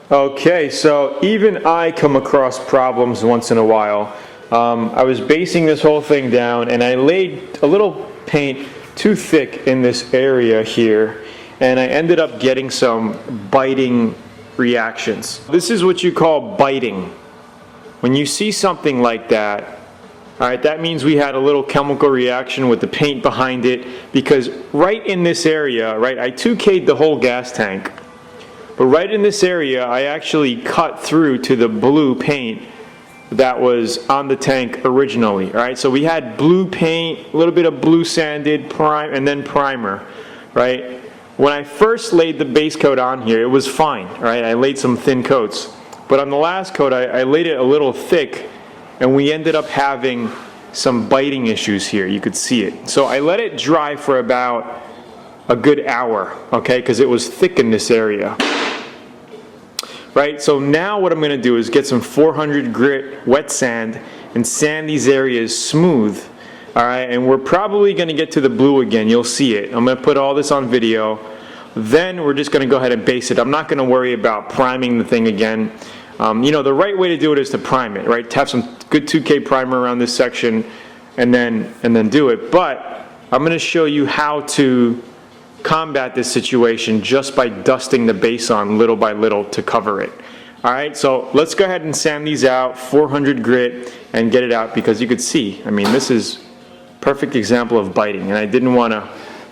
Okay, so even I come across problems once in a while. I was basing this whole thing down and I laid a little paint too thick in this area here, and I ended up getting some biting reactions. This is what you call biting. When you see something like that, alright, that means we had a little chemical reaction with the paint behind it, because right in this area, right, I 2K'd the whole gas tank. But right in this area, I actually cut through to the blue paint that was on the tank originally. All right, so we had blue paint, a little bit of blue sanded, prime, and then primer. Right. When I first laid the base coat on here, it was fine. Right, I laid some thin coats, but on the last coat, I laid it a little thick, and we ended up having some biting issues here. You could see it. So I let it dry for about a good hour. Okay, because it was thick in this area. Right, so now what I'm going to do is get some 400 grit wet sand and sand these areas smooth. Alright, and we're probably going to get to the blue again. You'll see it. I'm going to put all this on video. Then we're just going to go ahead and base it. I'm not going to worry about priming the thing again. You know, the right way to do it is to prime it, right? To have some good 2K primer around this section and then do it. But I'm going to show you how to combat this situation just by dusting the base on little by little to cover it. Alright, so let's go ahead and sand these out, 400 grit, and get it out, because you could see, I mean, this is a perfect example of biting, and I didn't want to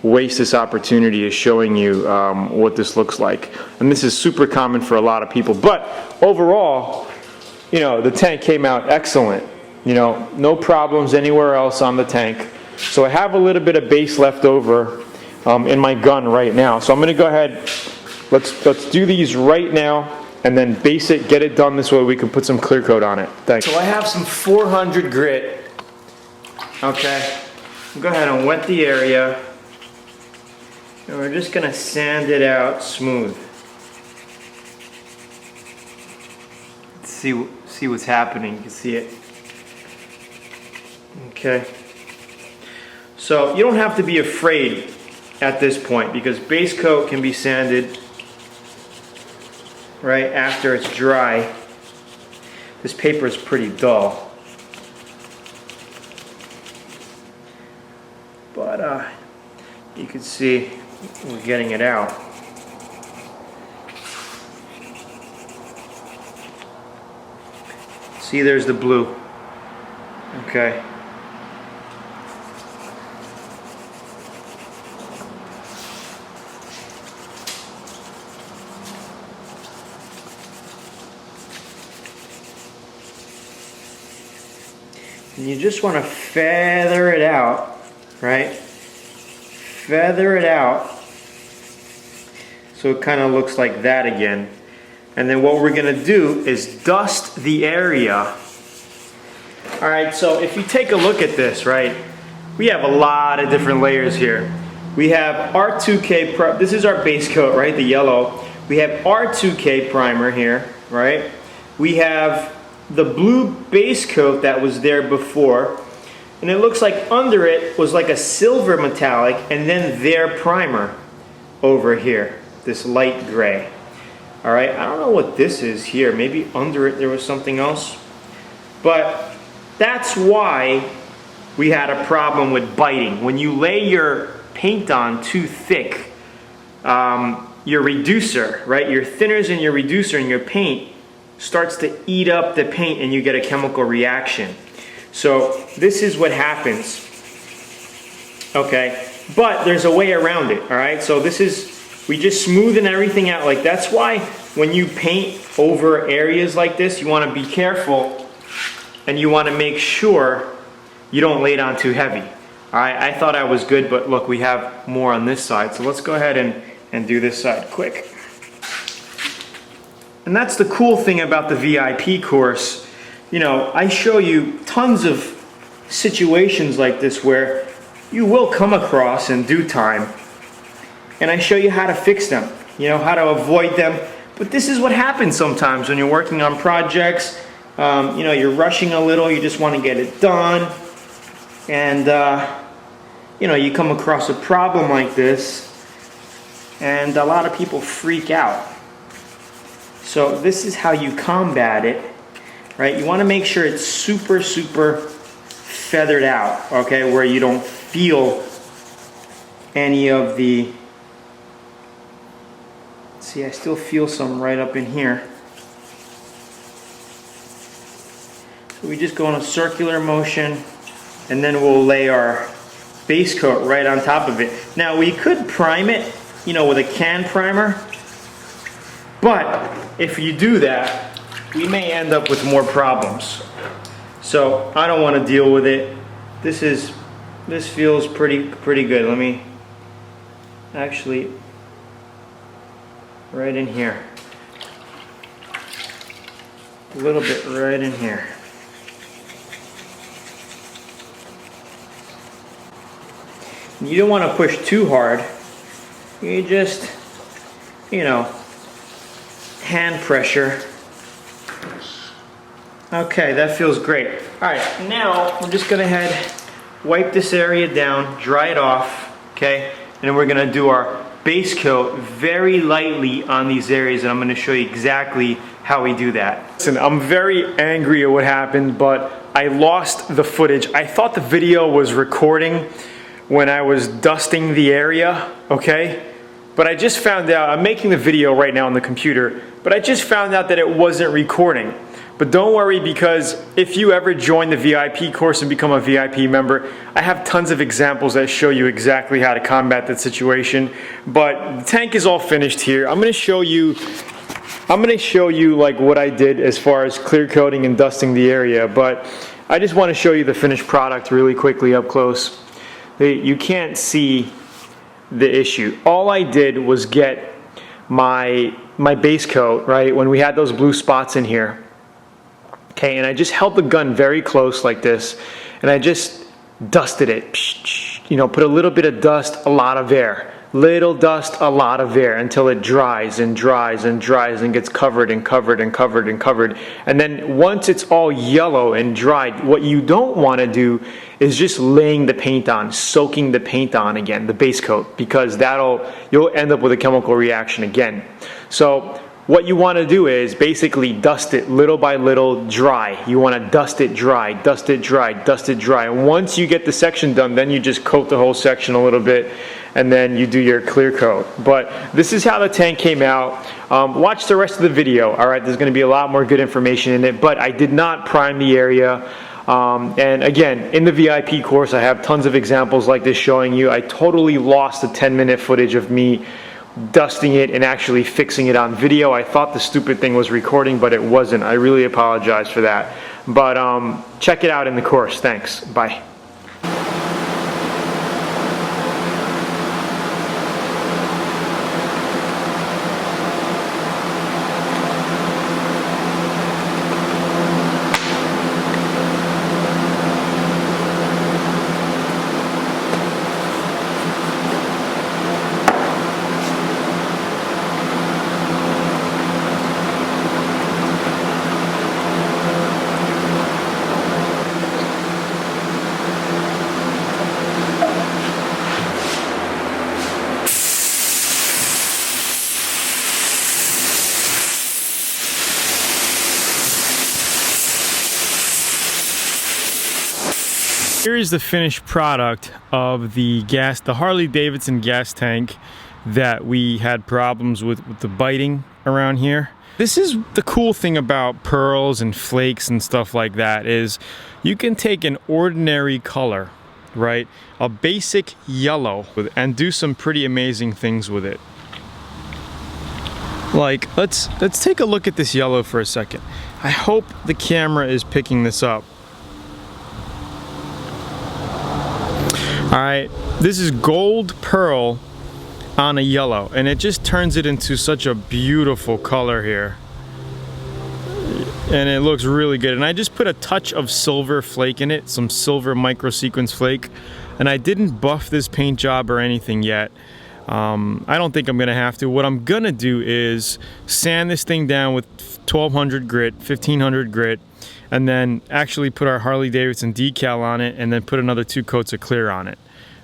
waste this opportunity of showing you what this looks like. And this is super common for a lot of people, but overall, you know, the tank came out excellent. You know, no problems anywhere else on the tank. So I have a little bit of base left over in my gun right now. So I'm going to go ahead, let's do these right now and then base it, get it done this way we can put some clear coat on it. Thanks. So I have some 400 grit. Okay, go ahead and wet the area, and we're just going to sand it out smooth. Let's see what's happening. You can see it. Okay, so you don't have to be afraid at this point, because base coat can be sanded right after it's dry. This paper is pretty dull, but you can see we're getting it out. See, there's the blue. Okay. And you just want to feather it out, right? Feather it out so it kind of looks like that again. And then what we're going to do is dust the area. Alright, so if you take a look at this, right, we have a lot of different layers here. We have our 2K, this is our base coat, right, the yellow. We have our 2K primer here, right? We have the blue base coat that was there before, and it looks like under it was like a silver metallic, and then their primer over here, this light gray. Alright, I don't know what this is here. Maybe under it there was something else. But that's why we had a problem with biting. When you lay your paint on too thick, your reducer, right, your thinners and your reducer in your paint starts to eat up the paint, and you get a chemical reaction. So this is what happens. Okay, but there's a way around it. All right, so this is, we just smoothen everything out. Like, that's why when you paint over areas like this, you want to be careful, and you want to make sure you don't lay it on too heavy. All right, I thought I was good, but look, we have more on this side. So let's go ahead and do this side quick. And that's the cool thing about the VIP course. You know, I show you tons of situations like this where you will come across in due time, and I show you how to fix them, you know, how to avoid them. But this is what happens sometimes when you're working on projects. You know, you're rushing a little, you just want to get it done, and you know, you come across a problem like this, and a lot of people freak out. So this is how you combat it, right? You want to make sure it's super, super feathered out, okay, where you don't feel any of the, see, I still feel some right up in here. So we just go in a circular motion, and then we'll lay our base coat right on top of it. Now we could prime it, you know, with a can primer, but if you do that, we may end up with more problems. So I don't want to deal with it. This feels pretty good. Let me actually, right in here, a little bit right in here. You don't want to push too hard. You just, you know, hand pressure. Okay, that feels great. All right, now I'm just gonna wipe this area down, dry it off, okay? And then we're gonna do our base coat very lightly on these areas, and I'm gonna show you exactly how we do that. Listen, I'm very angry at what happened, but I lost the footage. I thought the video was recording when I was dusting the area, okay? But I just found out, I'm making the video right now on the computer, but I just found out that it wasn't recording. But don't worry, because if you ever join the VIP course and become a VIP member, I have tons of examples that show you exactly how to combat that situation. But the tank is all finished here. I'm gonna show you like what I did as far as clear coating and dusting the area, but I just wanna show you the finished product really quickly up close. You can't see the issue. All I did was get my base coat, right, when we had those blue spots in here. Okay, and I just held the gun very close like this, and I just dusted it. You know, put a little bit of dust, a lot of air. Little dust, a lot of air, until it dries and dries and dries and gets covered and covered and covered and covered. And then once it's all yellow and dried, what you don't want to do is just laying the paint on, soaking the paint on again, the base coat, because you'll end up with a chemical reaction again. So what you want to do is basically dust it little by little, dry. You want to dust it dry, dust it dry, dust it dry. And once you get the section done, then you just coat the whole section a little bit, and then you do your clear coat. But this is how the tank came out. Watch the rest of the video, all right? There's going to be a lot more good information in it, but I did not prime the area. And again, in the VIP course, I have tons of examples like this showing you. I totally lost the 10-minute footage of me dusting it and actually fixing it on video. I thought the stupid thing was recording, but it wasn't. I really apologize for that. But check it out in the course. Thanks. Bye. Here is the finished product of the Harley Davidson gas tank that we had problems with the biting around here. This is the cool thing about pearls and flakes and stuff like that, is you can take an ordinary color, right, a basic yellow, and do some pretty amazing things with it. Like, let's take a look at this yellow for a second. I hope the camera is picking this up. Alright, this is gold pearl on a yellow, and it just turns it into such a beautiful color here. And it looks really good. And I just put a touch of silver flake in it, some silver micro sequence flake. And I didn't buff this paint job or anything yet. I don't think I'm gonna have to. What I'm gonna do is sand this thing down with 1200 grit, 1500 grit, and then actually put our Harley Davidson decal on it, and then put another 2 coats of clear on it.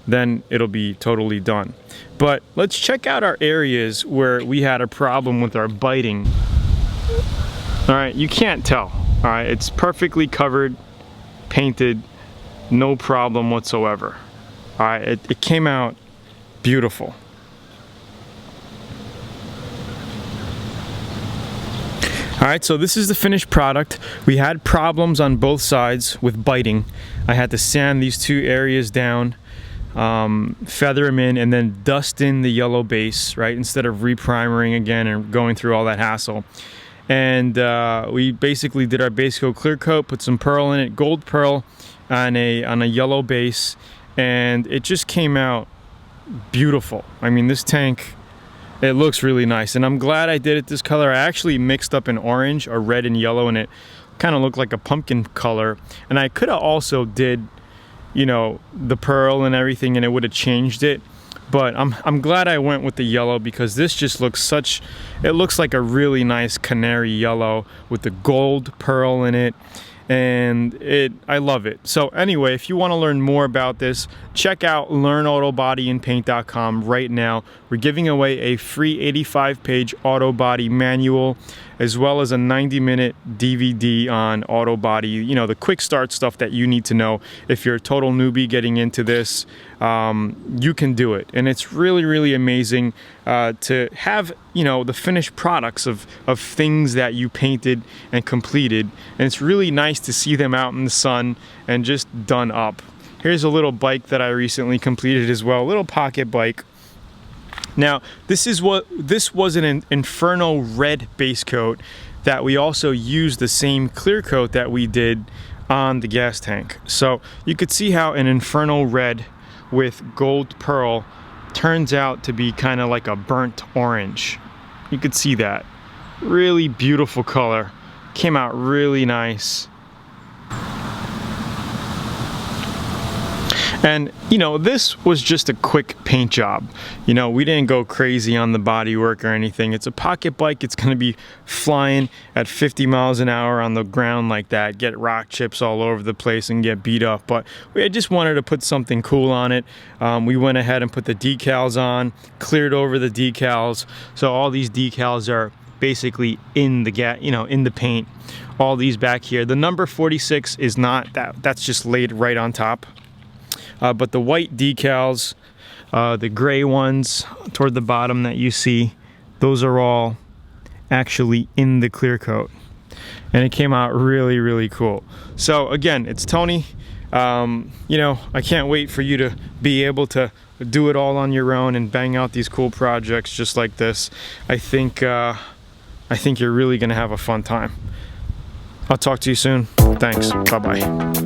Then it'll be totally done. But let's check out our areas where we had a problem with our biting. All right, you can't tell. All right, it's perfectly covered, painted, no problem whatsoever. All right, it came out beautiful. All right, so this is the finished product. We had problems on both sides with biting. I had to sand these two areas down, feather them in, and then dust in the yellow base, right? Instead of reprimering again and going through all that hassle. And we basically did our base coat clear coat, put some pearl in it, gold pearl on a yellow base, and it just came out beautiful. I mean, this tank, it looks really nice, and I'm glad I did it this color. I actually mixed up an orange, a red and yellow, and it kind of looked like a pumpkin color. And I could have also did, you know, the pearl and everything, and it would have changed it. But I'm glad I went with the yellow, because this just looks it looks like a really nice canary yellow with the gold pearl in it. And I love it. So anyway, if you want to learn more about this, check out learnautobodyandpaint.com right now. We're giving away a free 85-page auto body manual, as well as a 90-minute DVD on auto body, you know, the quick start stuff that you need to know. If you're a total newbie getting into this, you can do it. And it's really, really amazing to have, you know, the finished products of things that you painted and completed. And it's really nice to see them out in the sun and just done up. Here's a little bike that I recently completed as well, a little pocket bike. Now, this was an Inferno red base coat that we also used the same clear coat that we did on the gas tank. So you could see how an Inferno red with gold pearl turns out to be kind of like a burnt orange. You could see that. Really beautiful color. Came out really nice. And, you know, this was just a quick paint job. You know, we didn't go crazy on the body work or anything. It's a pocket bike. It's going to be flying at 50 miles an hour on the ground like that, get rock chips all over the place and get beat up. But I just wanted to put something cool on it. We went ahead and put the decals on, cleared over the decals. So all these decals are basically in the in the paint. All these back here. The number 46 is not that. That's just laid right on top. But the white decals, the gray ones toward the bottom that you see, those are all actually in the clear coat. And it came out really, really cool. So again, it's Tony. You know, I can't wait for you to be able to do it all on your own and bang out these cool projects just like this. I think you're really gonna have a fun time. I'll talk to you soon. Thanks. Bye-bye.